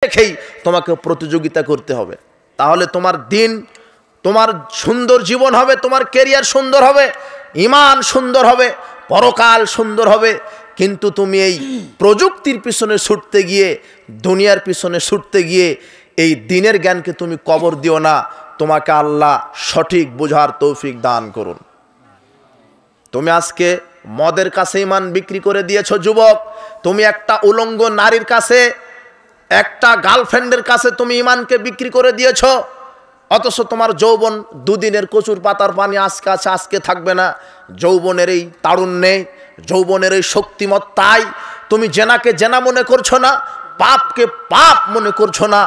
রেখেই তোমাকে প্রতিযোগিতা করতে হবে। তাহলে তোমার দিন, তোমার সুন্দর জীবন হবে, তোমার কেরিয়ার সুন্দর হবে, ঈমান সুন্দর হবে, পরকাল সুন্দর হবে। কিন্তু তুমি এই প্রযুক্তির পিছনে ছুটতে গিয়ে, দুনিয়ার পিছনে ছুটতে গিয়ে এই দিনের জ্ঞানকে তুমি কবর দিও না। তোমাকে আল্লাহ সঠিক বোঝার তৌফিক দান করুন। তুমি আজকে মদের কাছে ঈমান বিক্রি করে দিয়েছো যুবক। তুমি একটা উলঙ্গ নারীর কাছে, একটা গার্লফ্রেন্ডের কাছে তুমি ঈমানকে বিক্রি করে দিয়েছো। অথচ তোমার যৌবন দুদিনের কচুর পাতার পানি, আজকে আছে আজকে থাকবে না। যৌবনের এই তারুণ্যে, যৌবনের এই শক্তিমত্তায় তুমি জেনাকে জেনা মনে করছো না, পাপকে পাপ মনে করছো না,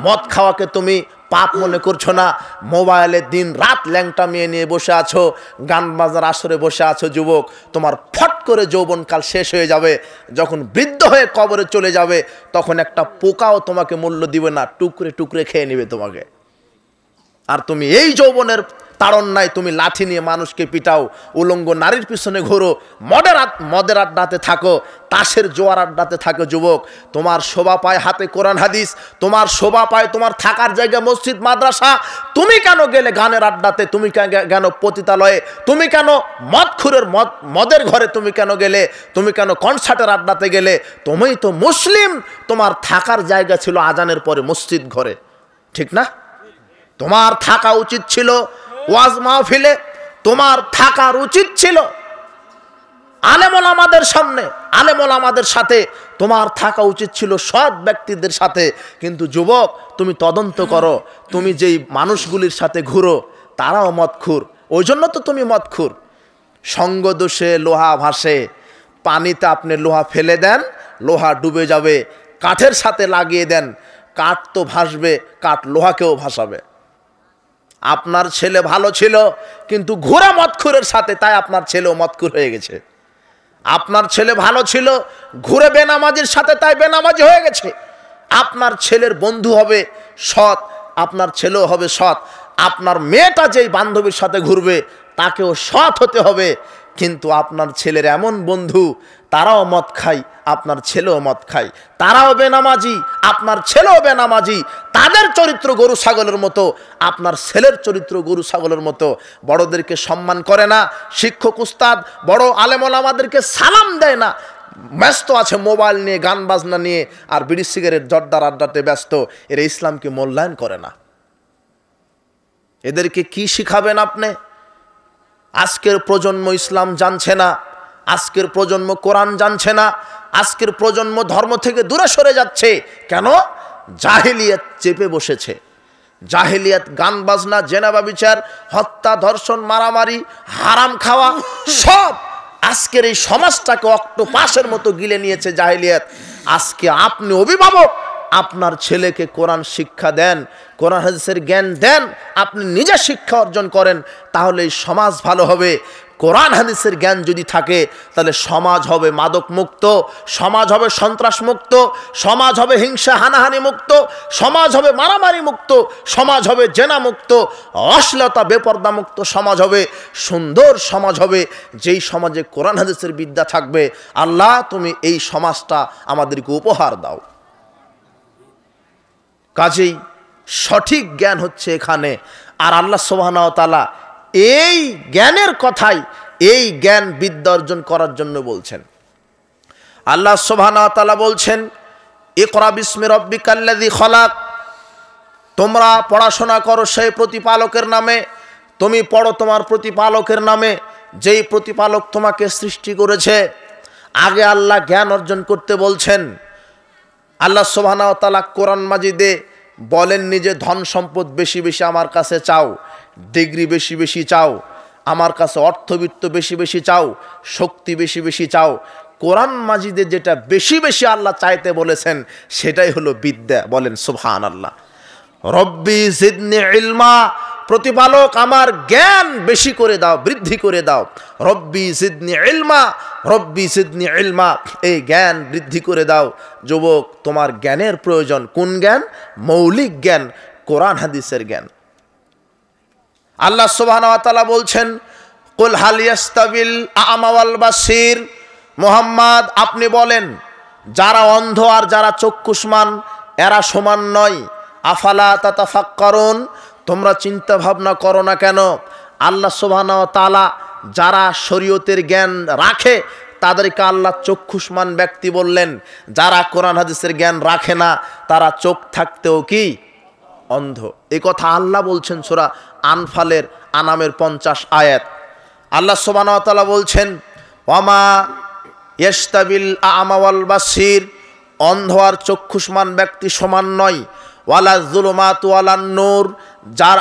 মদ খাওয়াকে তুমি পাপ মনে করছো না, মোবাইলে দিন রাত ল্যাংটা মেয়ে নিয়ে বসে আছো, গান বাজার আসরে বসে আছো যুবক। তোমার ফট করে যৌবনকাল শেষ হয়ে যাবে। যখন বৃদ্ধ হয়ে কবরে চলে যাবে, তখন একটা পোকাও তোমাকে মূল্য দিবে না, টুকরে টুকরে খেয়ে নেবে তোমাকে। আর তুমি এই যৌবনের তাড়নায় তুমি লাঠি নিয়ে মানুষকে পিটাও, উলঙ্গ নারীর পিছনে ঘোরো, মদের আড্ডাতে থাকো, তাসের জোয়ার আড্ডাতে থাকো যুবক। তোমার শোভা পায় হাতে কোরআন হাদিস, তোমার শোভা পায় তোমার থাকার জায়গা মসজিদ মাদ্রাসা। তুমি কেন গেলে গানের আড্ডাতে? তুমি কেন পতিতালয়ে? তুমি কেন মদখুরের মদের ঘরে তুমি কেন গেলে? তুমি কেন কনসার্টের আড্ডাতে গেলে? তুমি তো মুসলিম, তোমার থাকার জায়গা ছিল আজানের পরে মসজিদ ঘরে, ঠিক না? তোমার থাকা উচিত ছিল ওয়াজ মাহফিলে, তোমার থাকার উচিত ছিল আলেম ওলামাদের সামনে, আলেম ওলামাদের সাথে তোমার থাকা উচিত ছিল সৎ ব্যক্তিদের সাথে। কিন্তু যুবক, তুমি তদন্ত করো, তুমি যেই মানুষগুলির সাথে ঘুরো তারাও মদখুর, ওই জন্য তো তুমি মদখুর। সঙ্গ দোষে লোহা ভাসে, পানিতে আপনি লোহা ফেলে দেন, লোহা ডুবে যাবে। কাঠের সাথে লাগিয়ে দেন, কাঠ তো ভাসবে, কাঠ লোহাকেও ভাসাবে। আপনার ছেলে ভালো ছিল কিন্তু ঘোরা মদখুরের সাথে, তাই আপনার ছেলেও মদখুর হয়ে গেছে। আপনার ছেলে ভালো ছিল ঘুরে বেনামাজির সাথে, তাই বেনামাজি হয়ে গেছে। আপনার ছেলের বন্ধু হবে সৎ, আপনার ছেলেও হবে সৎ। আপনার মেয়েটা যেই বান্ধবীর সাথে ঘুরবে তাকেও সৎ হতে হবে। কিন্তু আপনার ছেলের এমন বন্ধু, তারাও মদ খায়, আপনার ছেলেও মদ খায়, তারাও বেনামাজি, আপনার ছেলেও বেনামাজি। তাদের চরিত্র গরু ছাগলের মতো, আপনার ছেলের চরিত্র গরু ছাগলের মতো। বড়দেরকে সম্মান করে না, শিক্ষক উস্তাদ বড় আলেম ওলামাদেরকে সালাম দেয় না, ব্যস্ত আছে মোবাইল নিয়ে, গান বাজনা নিয়ে, আর বিড়ি সিগারেট জর্দার আড্ডাতে ব্যস্ত। এরা ইসলামকে মূল্যায়ন করে না। এদেরকে কি শিখাবেন আপনি? আজকের প্রজন্ম ইসলাম জানছে না, আজকের প্রজন্ম কোরআন জানছে না, আজকের প্রজন্ম ধর্ম থেকে দূরে সরে যাচ্ছে। কেন? জাহেলিয়াত চেপে বসেছে। জাহেলিয়াত, গান বাজনা, জেনা ব্যভিচার, হত্যা, ধর্ষণ, মারামারি, হারাম খাওয়া, সব আজকের এই সমাজটাকে অক্টোপাসের মতো গিলে নিয়েছে জাহেলিয়াত। আজকে আপনি অভিভাবক, আপনার ছেলেকে কোরআন শিক্ষা দেন, কোরআন হাদিসের জ্ঞান দেন, আপনি নিজে শিক্ষা অর্জন করেন, তাহলে এই সমাজ ভালো হবে। কোরআন হাদিসের জ্ঞান যদি থাকে তাহলে সমাজ হবে মাদক মুক্ত, সমাজ হবে সন্ত্রাস মুক্ত, সমাজ হবে হিংসা হানাহানি মুক্ত, সমাজ হবে মারামারি মুক্ত, সমাজ হবে জেনা মুক্ত, অশ্লীলতা বেপর্দা মুক্ত সমাজ হবে, সুন্দর সমাজ হবে। যেই সমাজে কোরআন হাদিসের বিদ্যা থাকবে। আল্লাহ, তুমি এই সমাজটা আমাদেরকে উপহার দাও। কাজেই সঠিক জ্ঞান হচ্ছে এখানে। আর আল্লাহ সুবহানাহু ওয়া তাআলা এই জ্ঞানের কথাই, এই জ্ঞান বিদ্যা অর্জন করার জন্য বলছেন। আল্লাহ সুবহানাহু ওয়া তাআলা বলছেন, ইকরা বিসমি রাব্বিকাল্লাযী খলাক, তোমরা পড়াশোনা করো সেই প্রতিপালকের নামে, তুমি পড়ো তোমার প্রতিপালকের নামে, যেই প্রতিপালক তোমাকে সৃষ্টি করেছে। আগে আল্লাহ জ্ঞান অর্জন করতে বলছেন। আল্লাহ সুবহানাহু ওয়া তাআলা কোরআন মাজিদে বলেননি যে ধন সম্পদ বেশি বেশি আমার কাছে চাও, ডিগ্রি বেশি বেশি চাও, আমার কাছে অর্থবিত্ত বেশি বেশি চাও, শক্তি বেশি বেশি চাও। কোরআন মাজিদে যেটা বেশি বেশি আল্লাহ চাইতে বলেছেন সেটাই হলো বিদ্যা। বলেন সুবহানাল্লাহ। রব্বি জিদনি ইলমা, প্রতিপালক আমার জ্ঞান বেশি করে দাও, বৃদ্ধি করে দাও। রব্বি জিদনি ইলমা, রব্বি জিদনি ইলমা, এই জ্ঞান বৃদ্ধি করে দাও। যুবক, তোমার জ্ঞানের প্রয়োজন। কোন জ্ঞান? মৌলিক জ্ঞান, কোরআন হাদিসের জ্ঞান। আল্লাহ সুবহানাহু ওয়া তাআলা বলছেন, কুল হাল ইয়াস্তাবিল আ'মা ওয়াল বাসীর, মুহাম্মদ আপনি বলেন যারা অন্ধ আর যারা চক্ষুষ্মান এরা সমান নয়। আফালা তাতাফাক্কারুন, তোমরা চিন্তা ভাবনা করো না কেন? আল্লাহ সুবহানাহু ওয়া তাআলা যারা শরীয়তের জ্ঞান রাখে তাদেরকে আল্লাহ চক্ষুষ্মান ব্যক্তি বললেন, যারা কোরআন হাদিসের জ্ঞান রাখে না তারা চোখ থাকতেও কি অন্ধ। এই কথা আল্লাহ বলছেন সূরা আনফালের আনামের 50 আয়াত। আল্লাহ সুবহানাহু ওয়া তাআলা বলছেন, ওয়ামা ইয়াস্তাবিল আ'মা ওয়াল বাসীর, অন্ধ আর চক্ষুষ্মান ব্যক্তি সমান নয়। ওয়ালা যুলুমাতু ওয়ালান নূর, যার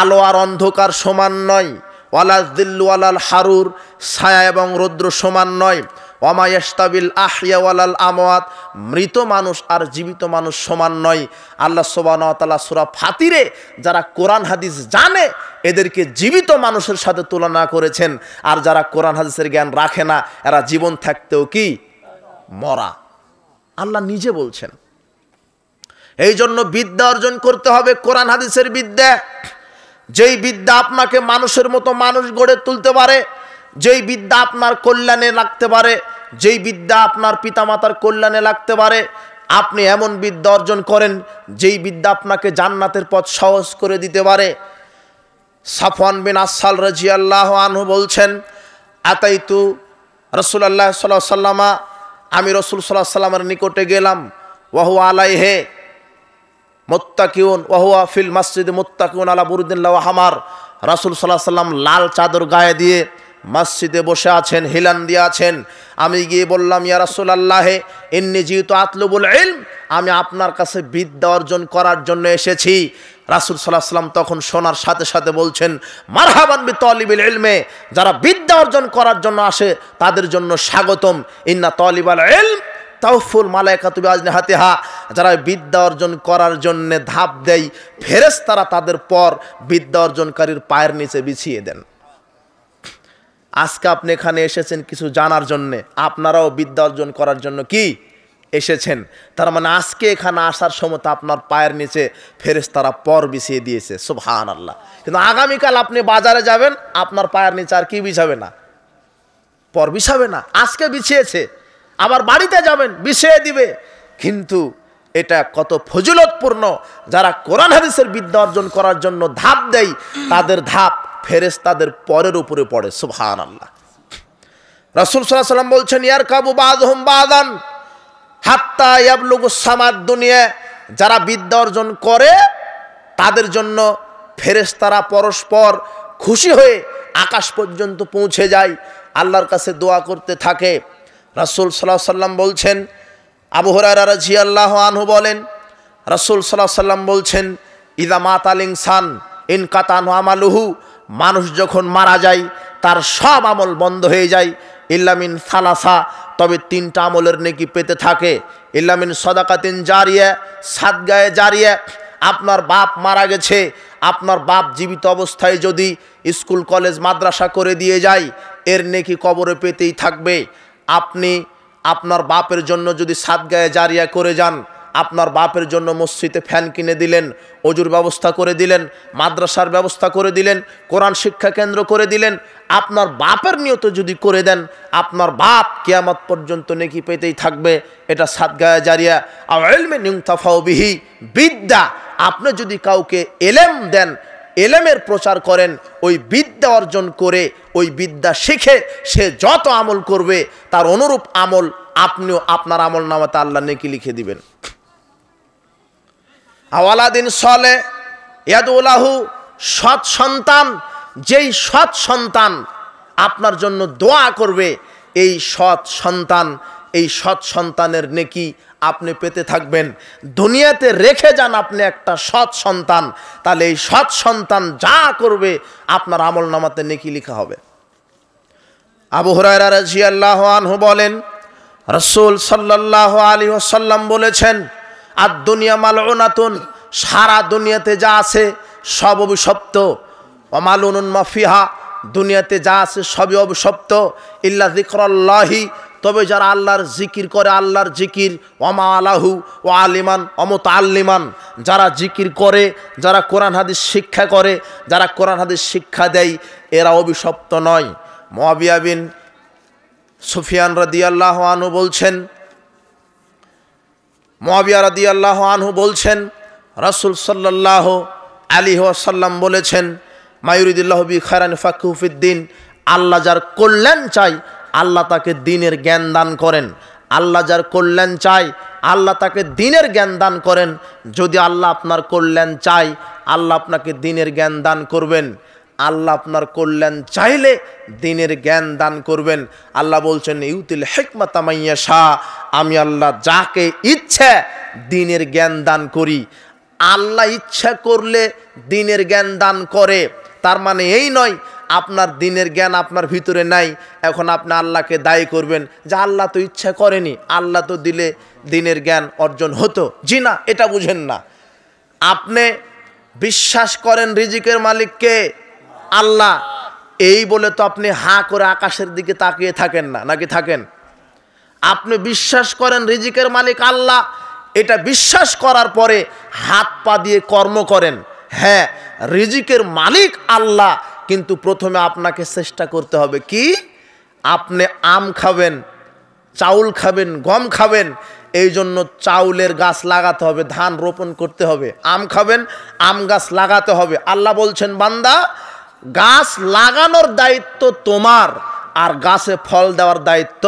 আলো আর অন্ধকার সমান নয়। ওয়ালা যিল্লু ওয়ালাল হারুর, ছায়া এবং রৌদ্র সমান নয়। ওয়ামা ইয়াস্তাবিল আহইয়া ওয়ালাল আমওয়াত, মৃত মানুষ আর জীবিত মানুষ সমান নয়। আল্লাহ সুবহানাহু ওয়া তাআলা সূরা ফাতিরে যারা কোরআন হাদিস জানে এদেরকে জীবিত মানুষের সাথে তুলনা করেছেন, আর যারা কোরআন হাদিসের জ্ঞান রাখে না এরা জীবন থাকতেও কি মরা। আল্লাহ নিজে বলছেন। এই জন্য বিদ্যা অর্জন করতে হবে, কোরআন হাদিসের বিদ্যা। যেই বিদ্যা আপনাকে মানুষের মতো মানুষ গড়ে তুলতে পারে, যেই বিদ্যা আপনার কল্যাণে লাগতে পারে, যেই বিদ্যা আপনার পিতামাতার কল্যাণে লাগতে পারে, আপনি এমন বিদ্যা অর্জন করেন যেই বিদ্যা আপনাকে জান্নাতের পথ সহজ করে দিতে পারে। সাফওয়ান বিন আসাল রাদিয়াল্লাহু আনহু বলছেন, আতাইতু রাসূলুল্লাহ সাল্লাল্লাহু আলাইহি ওয়াসাল্লাম, আমি রাসূল সাল্লাল্লাহু আলাইহি ওয়াসাল্লামের নিকটে গেলাম। ওয়াহুয়া আলাইহি মুত্তাকিউন ওয়াহুয়া ফিল মসজিদে মুত্তাকিউন আলা বুরদিন লাহু হামার, রাসূল সাল্লাল্লাহু আলাইহি ওয়াসাল্লাম লাল চাদর গায়ে দিয়ে মসজিদে বসে আছেন, হিলান দিয়ে আছেন। আমি গিয়ে বললাম, ইয়া রাসূলুল্লাহ ইন্নী জিতু আতলুবুল ইলম, আমি আপনার কাছে বিদ্যা অর্জন করার জন্য এসেছি। রাসূল সাল্লাল্লাহু আলাইহি ওয়াসাল্লাম তখন শোনার সাথে সাথে বলছেন, মারহাবান বিতালিবিল ইলমে, যারা বিদ্যা অর্জন করার জন্য আসে তাদের জন্য স্বাগতম। ইন্না তালিবাল ইলম তাওফুল মালায়েকাতু বিআজনিহাতিহা, যারা বিদ্যা অর্জন করার জন্য ধাপ দেয় ফেরেশতারা তাদের পর বিদ্যা অর্জনকারীর পায়ের নিচে বিছিয়ে দেন। আজকে আপনি এখানে এসেছেন কিছু জানার জন্যে, আপনারাও বিদ্যা অর্জন করার জন্য কি এসেছেন। তার মানে আজকে এখানে আসার সময় তো আপনার পায়ের নিচে ফেরেশতারা পর বিছিয়ে দিয়েছে, সুবহানাল্লাহ। কিন্তু আগামীকাল আপনি বাজারে যাবেন, আপনার পায়ের নিচে আর কি বিছাবে না? পর বিছাবে না। আজকে বিছিয়েছে, আবার বাড়িতে যাবেন বিছিয়ে দিবে। কিন্তু এটা কত ফজিলতপূর্ণ, যারা কোরআন হাদিসের বিদ্যা অর্জন করার জন্য ধাপ দেয় তাদের ধাপ ফেরেশতাদের পরের উপরে পড়ে, সুবহানাল্লাহ। রাসূল সাল্লাল্লাহু আলাইহি ওয়াসাল্লাম বলছেন, ইয়ারকাবু বাযুহুম বাযান হাত্তা ইয়াবলুগুস সামাদ দুনিয়া, যারা বিদ্যা অর্জন করে তাদের জন্য ফেরেশতারা পরস্পর খুশি হয়ে আকাশ পর্যন্ত পৌঁছে যায়, আল্লাহর কাছে দোয়া করতে থাকে। রাসূল সাল্লাল্লাহু আলাইহি ওয়াসাল্লাম বলছেন, আবু হুরায়রা রাদিয়াল্লাহু আনহু বলেন, রাসূল সাল্লাল্লাহু আলাইহি ওয়াসাল্লাম বলছেন, ইযা মাতাল ইনসান ইনকাতানু আমালুহু, মানুষ যখন মারা যায় তার সব আমল বন্ধ হয়ে যায়। ইল্লা মিন সালাসা, তবে 3টা আমলের নেকি পেতে থাকে। ইল্লা মিন সাদাকাতিন জারিয়া, সাদগায়ে জারিয়া। আপনার বাপ মারা গেছে, আপনার বাপ জীবিত অবস্থায় যদি স্কুল কলেজ মাদ্রাসা করে দিয়ে যায়, এর নেকি কবরে পেতেই থাকবে। আপনি আপনার বাপের জন্য যদি সাদগায়ে জারিয়া করে যান, আপনার বাপের জন্য মসজিদে ফ্যান কিনে দিলেন, অজুর ব্যবস্থা করে দিলেন, মাদ্রাসার ব্যবস্থা করে দিলেন, কোরআন শিক্ষা কেন্দ্র করে দিলেন, আপনার বাপের নিয়ত যদি করে দেন, আপনার বাপ কিয়ামত পর্যন্ত নেকি পেতেই থাকবে। এটা সাদগায়ে জারিয়া। আও ইলমিন ইউনতাফাউ বিহি, বিদ্যা, আপনি যদি কাউকে এলেম দেন, এলেমের প্রচার করেন, ওই বিদ্যা অর্জন করে ওই বিদ্যা শিখে সে যত আমল করবে তার অনুরূপ আমল আপনিও আপনার আমল নামাতে আল্লাহ নেকি লিখে দিবেন। আওয়ালাদিন সলে ইয়াদুলাহু, সৎ সন্তান, যেই সৎ সন্তান আপনার জন্য দোয়া করবে, এই সৎ সন্তান, এই সৎ সন্তানের নেকি আপনি পেতে থাকবেন। দুনিয়াতে রেখে যান আপনি একটা সৎ সন্তান, তাহলে এই সৎ সন্তান যা করবে আপনার আমল নামাতে নেকি লেখা হবে। আবু হুরায়রা রাদিয়াল্লাহু আনহু বলেন, রাসূল সাল্লাল্লাহু আলাইহি ওয়াসাল্লাম বলেছেন, আদ-দুনিয়া মালউনাতুন, সারা দুনিয়াতে যা আছে সব অভিশপ্ত। ওয়া মালউনুন মা ফিহা, দুনিয়াতে যা আছে সবই অভিশপ্ত। ইল্লা যিকরাল্লাহি, তবে যারা আল্লাহর জিকির করে, আল্লাহর জিকির, ওয়ামা আলাহু ও আলিমান অমুতাল্লিমান, যারা জিকির করে, যারা কোরআন হাদিস শিক্ষা করে, যারা কোরআন হাদিস শিক্ষা দেয়, এরা অভিশপ্ত নয়। মুআবিয়া বিন সুফিয়ান রাদিয়াল্লাহু আনহু বলছেন, মুআবিয়া রাদিয়াল্লাহু আনহু বলছেন, রাসূল সাল্লাল্লাহু আলাইহি ওয়াসাল্লাম বলেছেন, মায়ুরিদুল্লাহু বি খায়রান ফাকহু ফিদ্দিন, আল্লাহ যার কল্যাণ চাই আল্লাহ তাকে দ্বীনের জ্ঞান দান করেন। আল্লাহ যার কল্যাণ চাই আল্লাহ তাকে দ্বীনের জ্ঞান দান করেন। যদি আল্লাহ আপনার কল্যাণ চাই আল্লাহ আপনাকে দ্বীনের জ্ঞান দান করবেন। আল্লাহ আপনার কল্যাণ চাইলে দ্বীনের জ্ঞান দান করবেন। আল্লাহ বলছেন, ইউতিল হিকমাতা মাইয়াশা, আমি আল্লাহ যাকে ইচ্ছা দ্বীনের জ্ঞান দান করি। আল্লাহ ইচ্ছা করলে দ্বীনের জ্ঞান দান করে, তার মানে এই নয় আপনার দ্বীনের জ্ঞান আপনার ভিতরে নাই, এখন আপনি আল্লাহকে দায়ী করবেন যে আল্লাহ তো ইচ্ছা করেনি, আল্লাহ তো দিলে দ্বীনের জ্ঞান অর্জন হতো। জি না, এটা বুঝেন না। আপনি বিশ্বাস করেন রিজিকের মালিককে আল্লাহ, এই বলে তো আপনি হাঁ করে আকাশের দিকে তাকিয়ে থাকেন না, নাকি থাকেন? আপনি বিশ্বাস করেন রিজিকের মালিক আল্লাহ, এটা বিশ্বাস করার পরে হাত পা দিয়ে কর্ম করেন। হ্যাঁ, রিজিকের মালিক আল্লাহ, কিন্তু প্রথমে আপনাকে চেষ্টা করতে হবে কি? আপনি আম খাবেন, চাউল খাবেন, গম খাবেন, এই জন্য চাউলের গাছ লাগাতে হবে, ধান রোপণ করতে হবে। আম খাবেন, আম গাছ লাগাতে হবে। আল্লাহ বলছেন, বান্দা গাছ লাগানোর দায়িত্ব তোমার, আর গাছে ফল দেওয়ার দায়িত্ব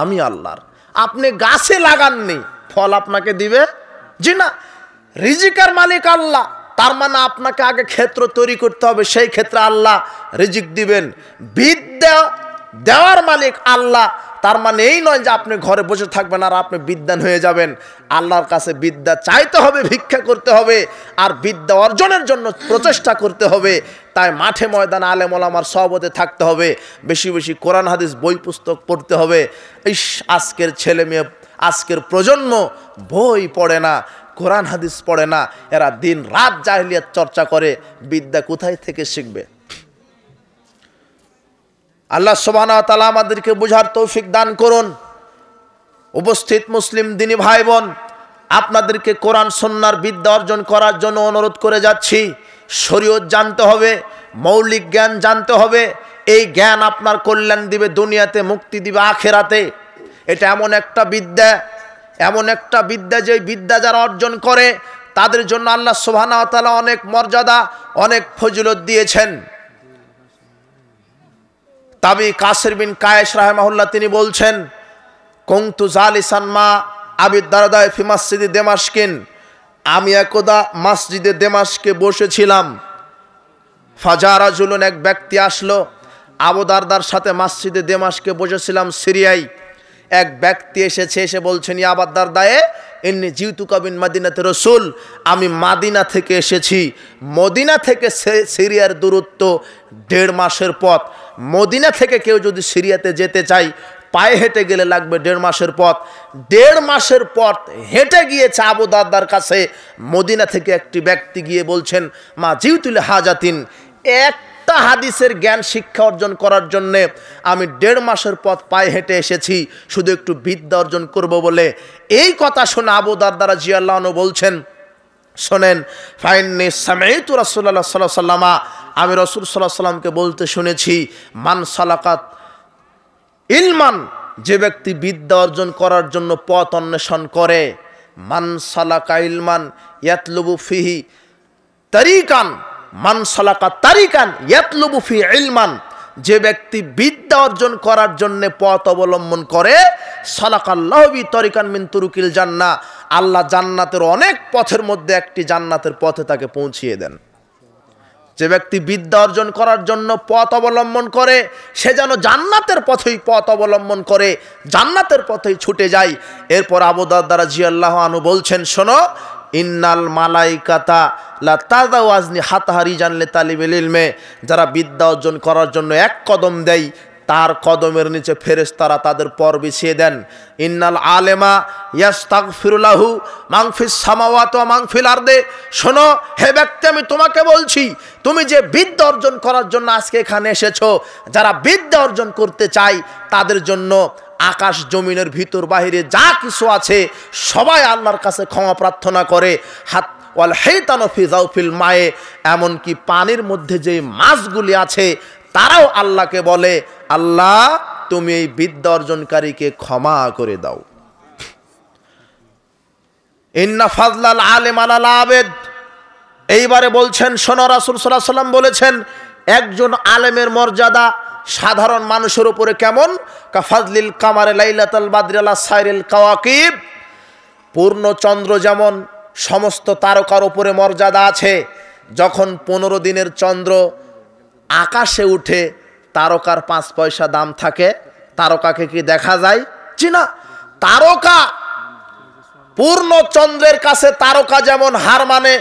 আমি আল্লাহর। আপনি গাছে লাগাননি, ফল আপনাকে দিবে? জি না, রিজিকের মালিক আল্লাহ, তার মানে আপনাকে আগে ক্ষেত্র তৈরি করতে হবে, সেই ক্ষেত্রে আল্লাহ রিজিক দিবেন। বিদ্যা দেওয়ার মালিক আল্লাহ, তার মানে এই নয় যে আপনি ঘরে বসে থাকবেন আর আপনি বিদ্বান হয়ে যাবেন। আল্লাহর কাছে বিদ্যা চাইতে হবে, ভিক্ষা করতে হবে, আর বিদ্যা অর্জনের জন্য প্রচেষ্টা করতে হবে। তাই মাঠে ময়দানে আলেম ওলামার সহবতে থাকতে হবে, বেশি বেশি কোরআন হাদিস বই পুস্তক পড়তে হবে। আজকের ছেলে মেয়ে, আজকের প্রজন্ম বই পড়ে না, কোরআন হাদিস পড়ে না, এরা দিন রাত জাহেলিয়াত চর্চা করে, বিদ্যা কোথায় থেকে শিখবে? আল্লাহ সুবহানাহু ওয়া তাআলা আমাদেরকে বুঝার তৌফিক দান করুন। উপস্থিত মুসলিম দিনী ভাই বোন, আপনাদেরকে কোরআন সুন্নাহর বিদ্যা অর্জন করার জন্য অনুরোধ করে যাচ্ছি। শরীয়ত জানতে হবে, মৌলিক জ্ঞান জানতে হবে। এই জ্ঞান আপনার কল্যাণ দিবে, দুনিয়াতে মুক্তি দিবে আখিরাতে। এটা এমন একটা বিদ্যা, এমন একটা বিদ্যা, যে বিদ্যা যারা অর্জন করে তাদের জন্য আল্লাহ সুবহানাহু ওয়া তাআলা অনেক মর্যাদা, অনেক ফজিলত দিয়েছেন। তাবি কাসির বিন কায়েস রাহিমাহুল্লাহ তিনি বলছেন, কুনতু জালিসান মা আবি দারদা ফি মসজিদে দেমাশকিন, আমি একদা মসজিদে দেমাশকে বসেছিলাম। ফাজা রাজুলুন, এক ব্যক্তি আসলো। আবু দারদার সাথে মসজিদে দেমাশকে বসেছিলাম সিরিয়ায়। এক ব্যক্তি এসেছে, এসে বলছেন, ইয়া আবু দারদায়ে ইন্নী জিউতুকা বিন মদিনাতে রাসূল, আমি মদিনা থেকে এসেছি। মদিনা থেকে সিরিয়ার দূরত্ব 1.5 মাসের পথ। মদিনা থেকে কেউ যদি সিরিয়াতে যেতে চায় পায়ে হেঁটে গেলে লাগবে 1.5 মাসের পথ। 1.5 মাসের পথ হেঁটে গিয়েছে আবু দারদার কাছে। মদিনা থেকে একটি ব্যক্তি গিয়ে বলছেন, মা জিউতুল হাজাতিন, একটা হাদিসের জ্ঞান শিক্ষা অর্জন করার জন্যে আমি 1.5 মাসের পথ পায়ে হেঁটে এসেছি, শুধু একটু বিদ্যা অর্জন করব বলে। এই কথা শুনে আবু দারদা রাদিয়াল্লাহু আনহু বলছেন, শোনেন, ফাইন্নী সামি'তু রাসূলুল্লাহ সাল্লাল্লাহু আলাইহি ওয়াসাল্লাম, আমি রাসূল সাল্লাল্লাহু আলাইহি ওয়াসাল্লামকে বলতে শুনেছি, মান সালাকাত ইলমান, যে ব্যক্তি বিদ্যা অর্জন করার জন্য পথ অন্বেষণ করে, মান সালাকা ইলমান ইয়াতলুবু ফিহি তারিকান, মান সালাকা তারিকান ইয়াতলুবু ফি ইলমান, যে ব্যক্তি বিদ্যা অর্জন করার জন্য পথ অবলম্বন করে, সালাকাল্লাহু বি তারিকান মিন তুরুকিল জান্নাহ, আল্লাহ জান্নাতের অনেক পথের মধ্যে একটি জান্নাতের পথে তাকে পৌঁছিয়ে দেন। যে ব্যক্তি বিদ্যা অর্জন করার জন্য পথ অবলম্বন করে, সে যেন জান্নাতের পথেই পথ অবলম্বন করে, জান্নাতের পথেই ছুটে যায়। এরপর আবু দারদা রাদিয়াল্লাহু আনহু বলছেন, শোনো, ইন্নাল মালাইকাতা লা তাযাউ আজনি হাতা রিজান লিতালিবিল ইলমে, যারা বিদ্যা অর্জন করার জন্য এক কদম দেয়, তার কদমের নিচে ফেরেশতারা তাদের পর বিছিয়ে দেন। ইন্নাল আলেমা ইয়াস্তাগফিরু লাহু মান ফিস সামাওয়াতি ওয়া মান ফিল আরদে, শোনো হে ব্যক্তি, আমি তোমাকে বলছি, তুমি যে বিদ্যা অর্জন করার জন্য আজকে এখানে এসেছো, যারা বিদ্যা অর্জন করতে চায় তাদের জন্য আকাশ জমিনের ভিতর বাহিরে যা কিছু আছে সবাই আল্লাহর কাছে ক্ষমা প্রার্থনা করে। হাত ওয়াল হাইতানু ফি জাওফিল মায়ে, এমনকি পানির মধ্যে যে মাছগুলি আছে তারাও আল্লাহকে বলে, আল্লাহ তুমি এই বিদ্যা অর্জনকারীকে ক্ষমা করে দাও। ইন্না ফাজলাল আলেম আলাল আবেদ। এইবারে বলছেন শোনো, রাসূল সাল্লাল্লাহু আলাইহি সাল্লাম বলেছেন একজন আলেমের মর্যাদা সাধারণ মানুষের উপরে কেমন? কাফাজলিল কামারে লাইলাতাল বাদরি আলা সাইরিল কাওয়াকিব। পূর্ণ চন্দ্র যেমন সমস্ত তারকার উপরে মর্যাদা আছে, যখন 15 দিনের চন্দ্র আকাশে উঠে তারকার 5 পয়সা দাম থাকে। তারকাকে কি দেখা যায়? জি না। তারকা পূর্ণ চন্দ্রের কাছে তারকা যেমন হার মানে,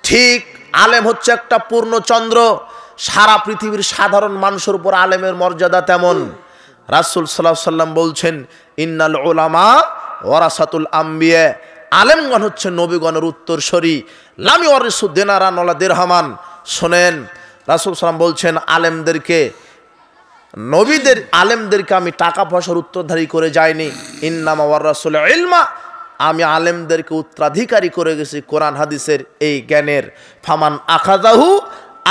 ঠিক আলেম হচ্ছে একটা পূর্ণ চন্দ্র। সারা পৃথিবীর সাধারণ মানুষের উপর আলেমের মর্যাদা তেমন। রাসূল সাল্লাল্লাহু আলাইহি সাল্লাম বলছেন ইন্নাল উলামা ওয়ারাসাতুল আম্বিয়া। আলেমগণ হচ্ছে নবীগণের উত্তরসূরি। লাম ইওয়ারিসু দিনারান ওয়ালা দিরহামান। শোনেন, রাসূল সাল্লাম বলছেন আলেমদেরকে, নবীদের আলেমদেরকে আমি টাকা পয়সার উত্তরধারী করে যাইনি। ইন্নামা ওয়ারাসুল ইলমা, আমি আলেমদেরকে উত্তরাধিকারী করে গেছি কোরআন হাদিসের এই জ্ঞানের। ফামান আখাযাহু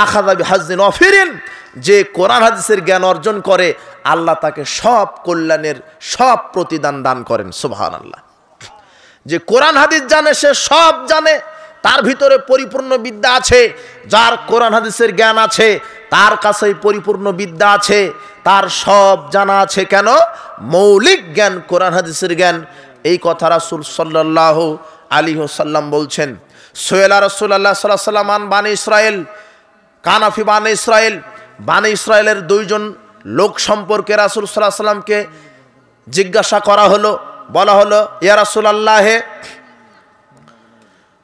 আখাযা বিহাজ্জিন ওয়াফিরিন। যে কোরআন হাদিসের জ্ঞান অর্জন করে আল্লাহ তাকে সব কল্যাণের সব প্রতিদান দান করেন। সুবহানাল্লাহ। যে কোরআন হাদিস জানে সে সব জানে, তার ভিতরে পরিপূর্ণ বিদ্যা আছে। যার কোরআন হাদিসের জ্ঞান আছে তার কাছেই পরিপূর্ণ বিদ্যা আছে, তার সব জানা আছে। কেন? মৌলিক জ্ঞান কোরআন হাদিসের জ্ঞান। এই কথা রাসূল সাল্লাল্লাহু আলাইহি ওয়াসাল্লাম বলছেন। সুয়েলা রাসূলুল্লাহ সাল্লাল্লাহু আলাইহি ওয়াসাল্লাম আন বানি ইসরাইল কানাফি বানি ইসরাইল। বানি ইসরায়েলের 2 জন লোক সম্পর্কে রাসূল সাল্লাল্লাহু আলাইহি ওয়াসাল্লামকে জিজ্ঞাসা করা হলো। বলা হলো ইয়া রাসূলুল্লাহ,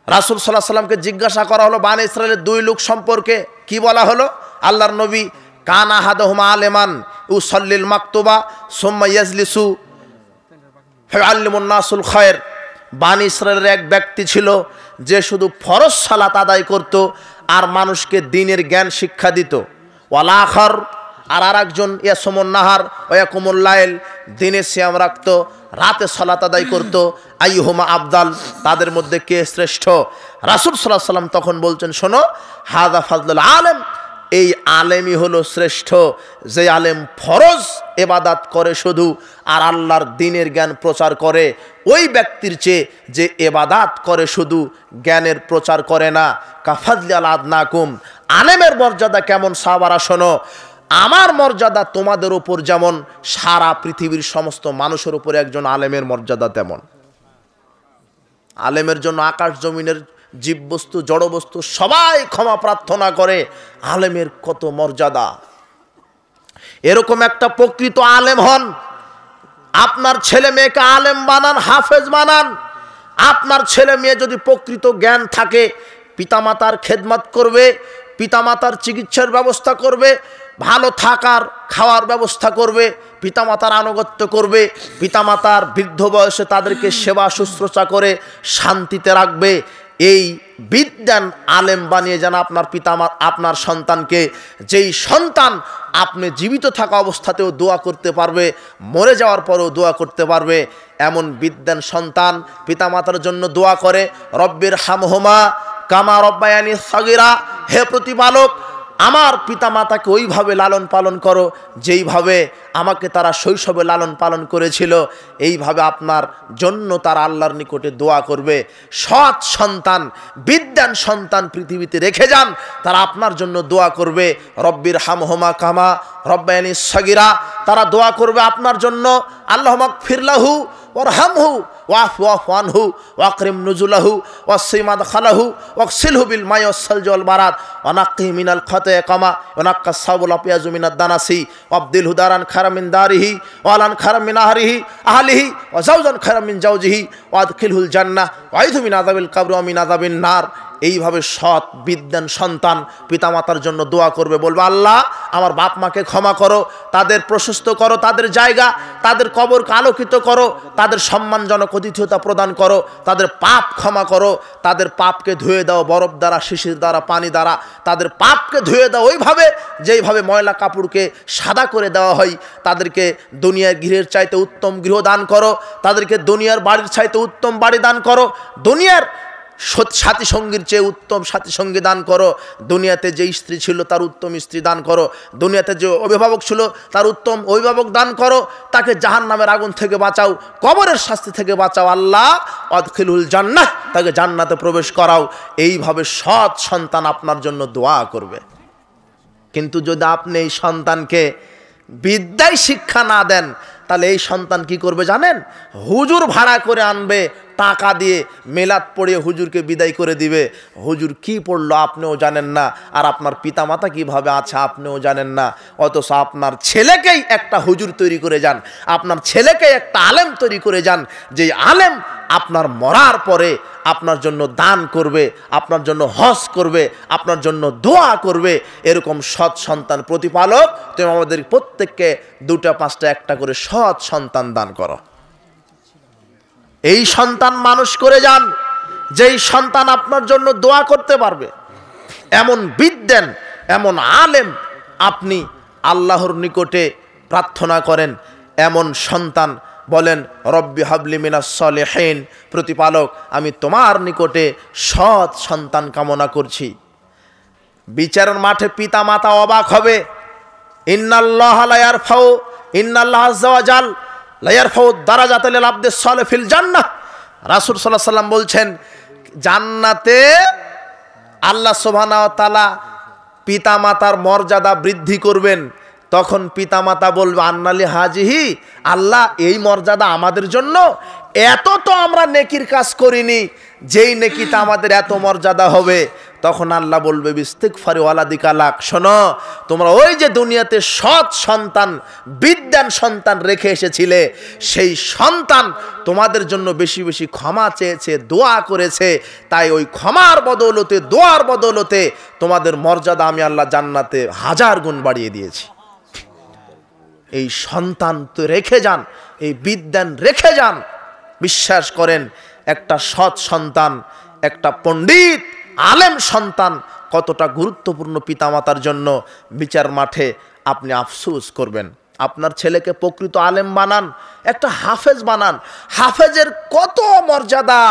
রাসূল সাল্লাল্লাহু আলাইহি ওয়াসাল্লামকে জিজ্ঞাসা করা হলো বানি ইসরায়েলের 2 লোক সম্পর্কে। কি বলা হলো? আল্লাহর নবী কানা আহাদুহুমা আলেমান ইউসাল্লিল মাকতুবা সুম্মা ইয়াজলিসু ফায়ুআল্লিমুন নাসুল খায়র। বানি ইসরায়েলের এক ব্যক্তি ছিল যে শুধু ফরজ সালাত আদায় করত আর মানুষকে দ্বীনের জ্ঞান শিক্ষা দিত। ওয়াল আখার, আর আরেকজন ইয়াসুমুন নাহার ওয়া ইয়াকুমুল লাইল, দিনে সিয়াম রাখত, রাতে সালাত আদায় করত। আইয়ুহুমা আফদাল, তাদের মধ্যে কে শ্রেষ্ঠ? রাসূল সাল্লাল্লাহু আলাইহি ওয়াসাল্লাম তখন বলছেন শোনো, হাযা ফাজলুল আলেম, এই আলেমই হলো শ্রেষ্ঠ। যে আলেম ফরজ ইবাদত করে শুধু আর আল্লাহর দ্বীনের জ্ঞান প্রচার করে, ওই ব্যক্তির চেয়ে যে ইবাদত করে শুধু জ্ঞানের প্রচার করে না। কাফাজলি আল আদনাকুম, আলেমের মর্যাদা কেমন সাহাবারা শোনো। আমার মর্যাদা তোমাদের উপর যেমন, সারা পৃথিবীর সমস্ত মানুষের উপর একজন আলেমের মর্যাদা তেমন। আলেমের জন্য আকাশ জমিনের জীববস্তু জড়বস্তু সবাই ক্ষমা প্রার্থনা করে। আলেমের কত মর্যাদা। এরকম একটা প্রকৃত আলেম হন। আপনার ছেলে মেয়েকে আলেম বানান, হাফেজ বানান। আপনার ছেলে মেয়ে যদি প্রকৃত জ্ঞান থাকে, পিতামাতার খেদমত করবে, পিতামাতার চিকিৎসার ব্যবস্থা করবে, ভালো থাকার খাওয়ার ব্যবস্থা করবে, পিতামাতার আনুগত্য করবে, পিতামাতার বৃদ্ধ বয়সে তাদেরকে সেবা শুশ্রূষা করে শান্তিতে রাখবে। এই বিদ্যান আলেম বানিয়ে যান আপনার আপনার সন্তানকে। যেই সন্তান আপনি জীবিত থাকা অবস্থাতেও দোয়া করতে পারবে, মরে যাওয়ার পরেও দোয়া করতে পারবে, এমন বিদ্যান সন্তান পিতামাতার জন্য দোয়া করে। রব্বির হামহুমা কামা রব্বায়ানি সাগীরা, হে প্রতিপালক আমার পিতামাতাকে ওইভাবে লালন পালন করো যেইভাবে আমাকে তারা শৈশবে লালন পালন করেছিল। এইভাবে আপনার জন্য তারা আল্লাহর নিকটে দোয়া করবে। সৎ সন্তান, বিদ্যান সন্তান পৃথিবীতে রেখে যান, তারা আপনার জন্য দোয়া করবে। রব্বির হামহুমা কামা রব্বায়ানি সাগীরা, তারা দোয়া করবে আপনার জন্য। আল্লাহুম্মা গফিরলাহু ওয়ারহামহু ওয়াফু আনহু ওয়াকরিম নুজুলাহু ওয়াসি মাদখালাহু ওয়াগসিলহু বিল মাই ওয়াসসালজি ওয়াল বারাদ ওয়ানাক্কিহি মিনাল খাতায়া কামা ওয়ানাক্কাস সাবুল আপিয়াজু মিনাদ দানাসি ওয়াবদিলহু দারান খায়রাম মিন দারিহি ওয়ালান খায়রাম মিন আহলিহি ওয়া যাওজান খায়রাম মিন যাওজিহি ওয়াদখিলহুল জান্নাহ ওয়াইযু মিন আযাবিল কবর ওয়া মিন আযাবিন নার। এইভাবে সৎ বিদ্যান সন্তান পিতামাতার জন্য দোয়া করবে, বলবে আল্লাহ আমার বাপ মাকে ক্ষমা করো, তাদের প্রশস্ত করো, তাদের জায়গা, তাদের কবরকে আলোকিত করো, তাদের সম্মানজনক অতিথিয়তা প্রদান করো, তাদের পাপ ক্ষমা করো, তাদের পাপকে ধুয়ে দাও বরফ দ্বারা, শিশির দ্বারা, পানি দ্বারা, তাদের পাপকে ধুয়ে দাও ওইভাবে যেইভাবে ময়লা কাপড়কে সাদা করে দেওয়া হয়। তাদেরকে দুনিয়ার গৃহের চাইতে উত্তম গৃহ দান করো, তাদেরকে দুনিয়ার বাড়ির চাইতে উত্তম বাড়ি দান করো, দুনিয়ার সাথী সঙ্গীর চেয়ে উত্তম সাথী সঙ্গী দান করো, দুনিয়াতে যে স্ত্রী ছিল তার উত্তম স্ত্রী দান করো, দুনিয়াতে যে অভিভাবক ছিল তার উত্তম অভিভাবক দান করো, তাকে জাহান্নামের আগুন থেকে বাঁচাও, কবরের শাস্তি থেকে বাঁচাও, আল্লাহ আদখিলুল জান্নাহ, তাকে জান্নাতে প্রবেশ করাও। এইভাবে সৎ সন্তান আপনার জন্য দোয়া করবে। কিন্তু যদি আপনি এই সন্তানকে বিদ্যায় শিক্ষা না দেন, তাহলে এই সন্তান কি করবে জানেন? হুজুর ভাড়া করে আনবে, টাকা দিয়ে মেলাদ পড়িয়ে হুজুরকে বিদায় করে দিবে। হুজুর কি পড়লো আপনিও জানেন না, আর আপনার পিতামাতা কিভাবে আছে আপনিও জানেন না। অথচ আপনার ছেলেকেই একটা হুজুর তৈরি করে যান, আপনার ছেলেকেই একটা আলেম তৈরি করে যান, যে আলেম আপনার মরার পরে আপনার জন্য দান করবে, আপনার জন্য হজ করবে, আপনার জন্য দোয়া করবে। এরকম সৎ সন্তান প্রতিপালক তুমি আমাদের প্রত্যেককে 2টা 5টা একটা করে সৎ সন্তান দান করো। এই সন্তান মানুষ করে যান, যেই সন্তান আপনার জন্য দোয়া করতে পারবে। এমন বিদ্যান, এমন আলেম আপনি আল্লাহর নিকটে প্রার্থনা করেন, এমন সন্তান বলেন রব্বি হাবলি মিনাস সলিহিন, প্রতিপালক আমি তোমার নিকটে সৎ সন্তান কামনা করছি। বিচারের মাঠে পিতা মাতা অবাক হবে। ইন্নাল্লাহা লা ইয়ারফাউ, ইন্নাল্লাহা আযজা ওয়া জাল লা ইয়ারফাউ দারাজাতা লিল আবদিস সালিহ ফিল জান্নাহ। রাসূল সাল্লাল্লাহু আলাইহি সাল্লাম বলছেন, জান্নাতে আল্লাহ সুবহানাহু ওয়া তাআলা পিতা মাতার মর্যাদা বৃদ্ধি করবেন। তখন পিতামাতা বলবে আন্নালি হাজিহি, আল্লাহ এই মর্যাদা আমাদের জন্য? এত তো আমরা নেকির কাজ করিনি, যেই নেকিটা আমাদের এত মর্যাদা হবে। তখন আল্লাহ বলবে বিস্তিগফারি ওয়ালাদিকা লাক, শোনো তোমরা ওই যে দুনিয়াতে সৎ সন্তান বিদ্যান সন্তান রেখে এসেছিলে, সেই সন্তান তোমাদের জন্য বেশি বেশি ক্ষমা চেয়েছে, দোয়া করেছে, তাই ওই ক্ষমার বদৌলতে, দোয়ার বদৌলতে তোমাদের মর্যাদা আমি আল্লাহ জান্নাতে 1000 গুণ বাড়িয়ে দিয়েছি। এই সন্তান তো রেখে যান, এই বিদ্যান রেখে যান। বিশ্বাস করেন, একটা সৎ সন্তান, একটা পণ্ডিত আলেম সন্তান কতটা গুরুত্বপূর্ণ পিতামাতার জন্য। বিচার মাঠে আপনি আফসোস করবেন। আপনার ছেলেকে প্রকৃত আলেম বানান, একটা হাফেজ বানান। হাফেজের কত মর্যাদা!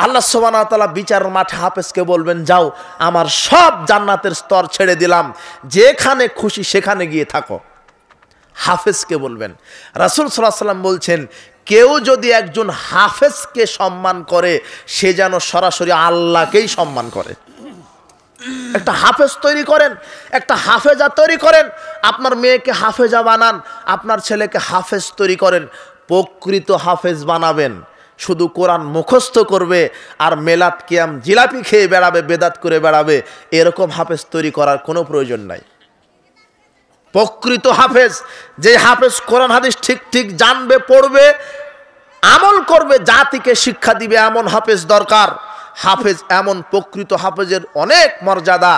আল্লাহ সুবহানাহু ওয়া তাআলা বিচার মাঠে হাফেজকে বলবেন, যাও আমার সব জান্নাতের স্তর ছেড়ে দিলাম, যেখানে খুশি সেখানে গিয়ে থাকো। হাফেজকে বলবেন। রাসূল সাল্লাল্লাহু আলাইহি ওয়াসাল্লাম বলছেন, কেউ যদি একজন হাফেজকে সম্মান করে, সে যেন সরাসরি আল্লাহকেই সম্মান করে। একটা হাফেজ তৈরি করেন, একটা হাফেজা তৈরি করেন। আপনার মেয়েকে হাফেজা বানান, আপনার ছেলেকে হাফেজ তৈরি করেন। প্রকৃত হাফেজ বানাবেন, শুধু কোরআন মুখস্থ করবে আর মেলাদ কিয়াম জিলাপি খেয়ে বেড়াবে, বেদাত করে বেড়াবে, এরকম হাফেজ তৈরি করার কোনো প্রয়োজন নাই। প্রকৃত হাফেজ, যে হাফেজ কোরআন হাদিস ঠিক ঠিক জানবে, পড়বে, আমল করবে, জাতিকে শিক্ষা দিবে, এমন হাফেজ দরকার। হাফেজ এমন প্রকৃত হাফেজের অনেক মর্যাদা।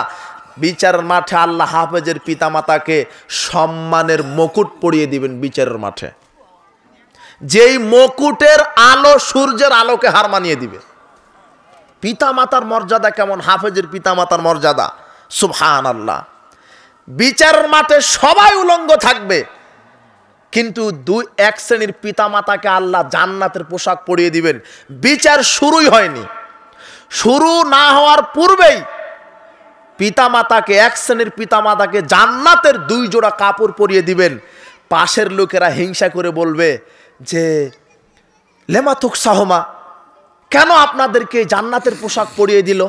বিচারের মাঠে আল্লাহ হাফেজের পিতামাতাকে সম্মানের মুকুট পরিয়ে দিবেন বিচারের মাঠে, যেই মুকুটের আলো সূর্যের আলোকে হার মানিয়ে দিবে। পিতামাতার মর্যাদা কেমন, হাফেজের পিতামাতার মর্যাদা, সুবহানাল্লাহ। বিচারের মাঠে সবাই উলঙ্গ থাকবে, কিন্তু এক শ্রেণীর পিতামাতাকে আল্লাহ জান্নাতের পোশাক পরিয়ে দিবেন। বিচার শুরুই হয়নি, শুরু না হওয়ার পূর্বেই পিতামাতাকে, এক শ্রেণীর পিতামাতাকে জান্নাতের 2 জোড়া কাপড় পরিয়ে দিবেন। পাশের লোকেরা হিংসা করে বলবে যে লেমা তুকসাহমা, কেন আপনাদেরকে জান্নাতের পোশাক পরিয়ে দিল?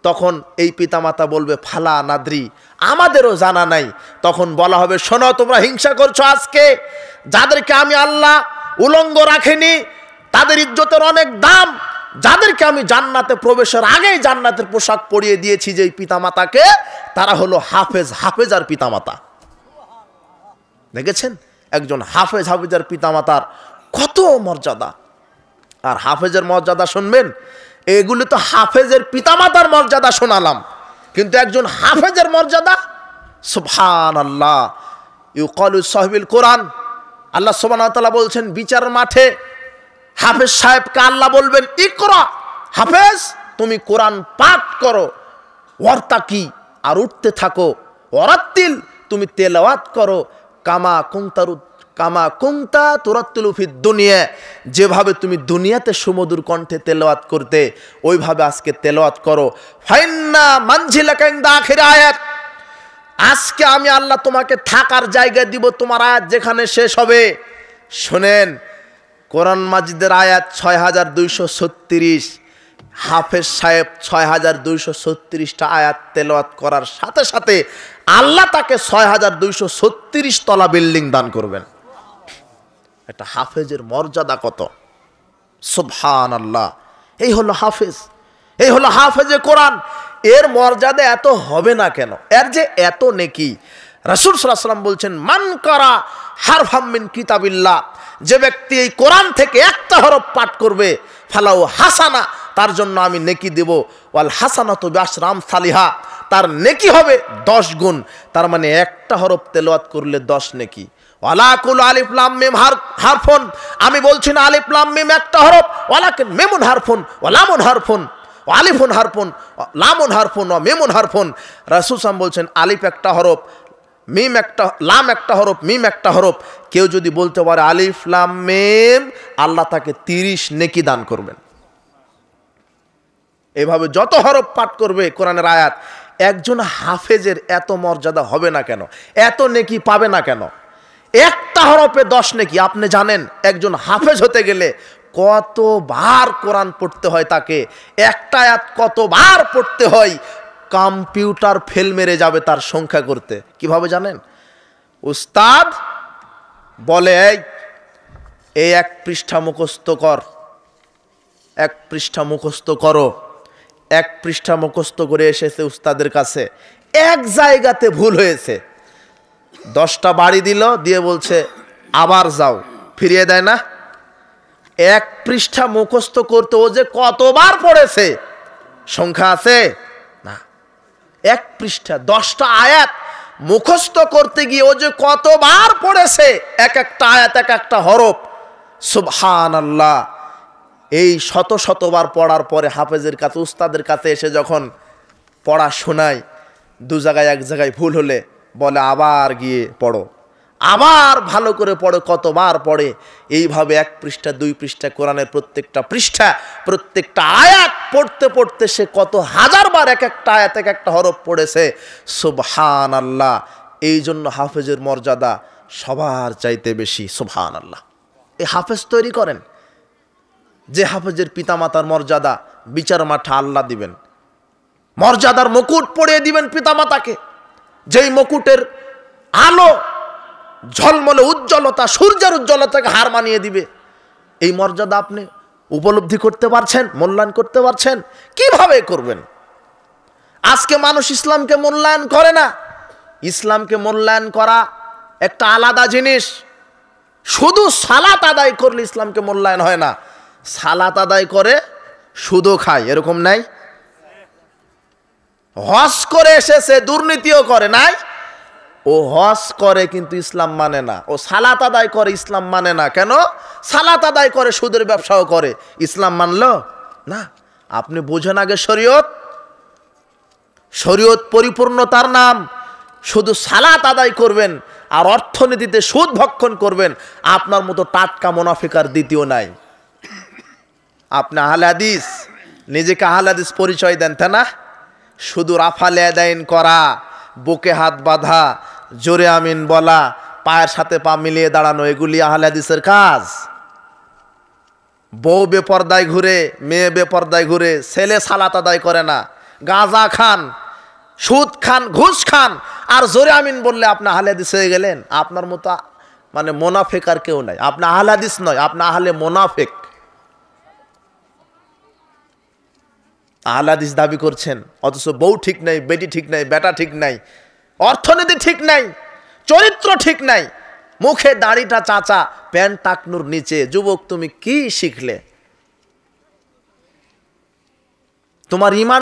তখন এই পিতামাতা বলবে ফালা নাদ্রি, আমাদেরও জানা নাই। তখন বলা হবে, শোনো তোমরা হিংসা করছো আজকে, যাদেরকে আমি আল্লাহ উলঙ্গ রাখিনি তাদের ইজ্জতের অনেক দাম, যাদেরকে আমি জান্নাতে প্রবেশের আগেই জান্নাতের পোশাক পরিয়ে দিয়েছি যেই পিতামাতাকে, তারা হলো হাফেজ, হাফেজার পিতামাতা। দেখেছেন একজন হাফেজ, হাফেজার পিতামাতার কত মর্যাদা। আর হাফেজের মর্যাদা শুনবেন, এগুলি তো হাফেজের পিতামাতার মর্যাদা শোনালাম, কিন্তু একজন হাফেজের মর্যাদা, সুবহানাল্লাহ। ইউকালু সাহিবুল কোরআন, আল্লাহ সুবহানাহু ওয়া তাআলা বলছেন বিচার মাঠে হাফেজ সাহেবকে আল্লাহ বলবেন, ইকরা, হাফেজ তুমি কোরআন পাঠ করো, ওয়ারতাকি, আর উঠতে থাকো, ওয়ারাত্তিল, তুমি তেলাওয়াত করো, কামা কামা কুনতা তুরাত্তিলু ফিদ দুনিয়া, যেভাবে তুমি দুনিয়াতে সুমধুর কণ্ঠে তেলাওয়াত করতে ওইভাবে আজকে তেলাওয়াত করো। ফাইন্না মানজিলাকা ইনদা আখির আয়াত, আজকে আমি আল্লাহ তোমাকে থাকার জায়গা দিব তোমার আয়াত যেখানে শেষ হবে। শোনেন, কোরআন মাজিদের আয়াত ৬২৩৬, হাফেজ সাহেব ৬২৩৬টা আয়াত তেলাওয়াত করার সাথে সাথে আল্লাহ তাকে ৬২৩৬ তলা বিল্ডিং দান করবেন। একটা হাফেজের মর্যাদা কত! সুবহানাল্লাহ। এই হলো হাফেজ, এই হলো হাফেজে কোরআন। এর মর্যাদা এত হবে না কেন? এর যে এত নেকি। রাসূল সাল্লাল্লাহু আলাইহি ওয়াসাল্লাম বলছেন, মান কারা হারফাম মিন কিতাবিল্লাহ, যে ব্যক্তি এই কোরআন থেকে একটা হরফ পাঠ করবে, ফালাউ হাসানা, তার জন্য আমি নেকি দেব। ওয়াল হাসানাতু বিআশরি আমসালিহা, তার নেকি হবে 10 গুণ। তার মানে একটা হরফ তেলাওয়াত করলে 10 নেকি। ওয়ালা কুল আলিফ লাম মিম হারফুন, আমি বলছি না আলিফ লাম মিম একটা হরফ, ওয়ালাকিন মিমুন হারফুন ওয়া লামুন হারফুন, আলিফুন হারফুন লামুন হারফুন ও মিমুন হারফুন। রাসূল সাল্লাল্লাহু আলাইহি ওয়াসাল্লাম বলছেন আলিফ একটা হরফ, মিম একটা, লাম একটা হরফ, মিম একটা হরফ। কেউ যদি বলতে পারে আলিফ লাম মিম, আল্লাহ তাকে 30 নেকি দান করবেন। এভাবে যত হরফ পাঠ করবে কোরআনের আয়াত, একজন হাফেজের এত মর্যাদা হবে না কেন? এত নেকি পাবে না কেন? একটা হরফে 10 নেকি। আপনি জানেন একজন হাফেজ হতে গেলে কতবার কোরআন পড়তে হয়, তাকে একটা আয়াত কতবার পড়তে হয়, কম্পিউটার ফেল মেরে যাবে তার সংখ্যা করতে। কিভাবে জানেন? উস্তাদ বলে, এই 1 পৃষ্ঠা মুখস্থ কর, 1 পৃষ্ঠা মুখস্থ করো। 1 পৃষ্ঠা মুখস্থ করে এসেছে উস্তাদের কাছে, এক জায়গাতে ভুল হয়েছে, 10টা বাড়ি দিল, দিয়ে বলছে আবার যাও, ফিরিয়ে দেয় না? 1 পৃষ্ঠা মুখস্থ করতে ও যে কতবার পড়েছে সংখ্যা আছে না। 1 পৃষ্ঠা 10টা আয়াত মুখস্থ করতে গিয়ে ও যে কতবার পড়েছে, এক একটা আয়াত, এক একটা হরফ। সুবহানাল্লাহ। এই শত শতবার পড়ার পরে হাফেজের কাছে, উস্তাদের কাছে এসে যখন পড়া শোনায়, 2 জায়গায় 1 জায়গায় ভুল হলে বলে আবার গিয়ে পড়ো, আবার ভালো করে পড়ো। কতবার পড়ে এইভাবে 1 পৃষ্ঠা 2 পৃষ্ঠা কোরআনের প্রত্যেকটা পৃষ্ঠা, প্রত্যেকটা আয়াত পড়তে পড়তে সে কত হাজারবার এক একটা আয়াত, এক একটা হরফ পড়েছে। সুবহানাল্লাহ। এই জন্য হাফেজের মর্যাদা সবার চাইতে বেশি। সুবহানাল্লাহ। এই হাফেজ তৈরি করেন, যে হাফেজের পিতামাতার মর্যাদা বিচার মাঠে আল্লাহ দিবেন, মর্যাদার মুকুট পরিয়ে দিবেন পিতামাতাকে, যেই মুকুটের আলো ঝলমলে উজ্জ্বলতা সূর্যের উজ্জ্বলতাকে হার মানিয়ে দিবে। এই মর্যাদা আপনি উপলব্ধি করতে পারছেন, মূল্যায়ন করতে পারছেন? কিভাবে করবেন? আজকে মানুষ ইসলামকে মূল্যায়ন করে না। ইসলামকে মূল্যায়ন করা একটা আলাদা জিনিস। শুধু সালাত আদায় করলে ইসলামকে মূল্যায়ন হয় না। সালাত আদায় করে সুদও খায়, এরকম নাই? হজ করে এসেছে, দুর্নীতিও করে নাই? ও হজ করে কিন্তু ইসলাম মানে না। ও সালাত আদায় করে, ইসলাম মানে না। কেন? সালাত আদায় করে, সুদের ব্যবসাও করে, ইসলাম মানলো না। আপনি বোঝেন আগে শরীয়ত। শরীয়ত পরিপূর্ণতার নাম। শুধু সালাত আদায় করবেন আর অর্থনীতিতে সুদ ভক্ষণ করবেন, আপনার মতো টাটকা মুনাফিক আর দ্বিতীয় নাই। আপনি আহলে হাদিস, নিজেকে আহলে হাদিস পরিচয় দেন, তাই না? শুধু রাফালে আদায়ন করা, বুকে হাত বাঁধা, জোরে আমিন বলা, পায়ের সাথে পা মিলিয়ে দাঁড়ানো, এগুলি আহলে হাদিসের কাজ। বউ বেপরদায় ঘুরে, মেয়ে বেপরদায় ঘুরে, ছেলে সালাত আদায় করে না, গাঁজা খান, সুদ খান, ঘুষ খান, আর জোরে আমিন বললে আপনি আহলে হাদিস হয়ে গেলেন। আপনার মতো মানে মোনাফেক আর কেউ নাই। আপনি আহলে হাদিস নয়, আপনি আহলে মোনাফেক। আহলে হাদিস দাবি করছেন, অথচ বউ ঠিক নাই, বেটি ঠিক নাই, বেটা ঠিক নাই, অর্থনীতি ঠিক নাই, চরিত্র ঠিক নাই, মুখে দাড়িটা চাচা, প্যান্ট টাকনুর নিচে। যুবক, তুমি কি শিখলে? তোমার ইমান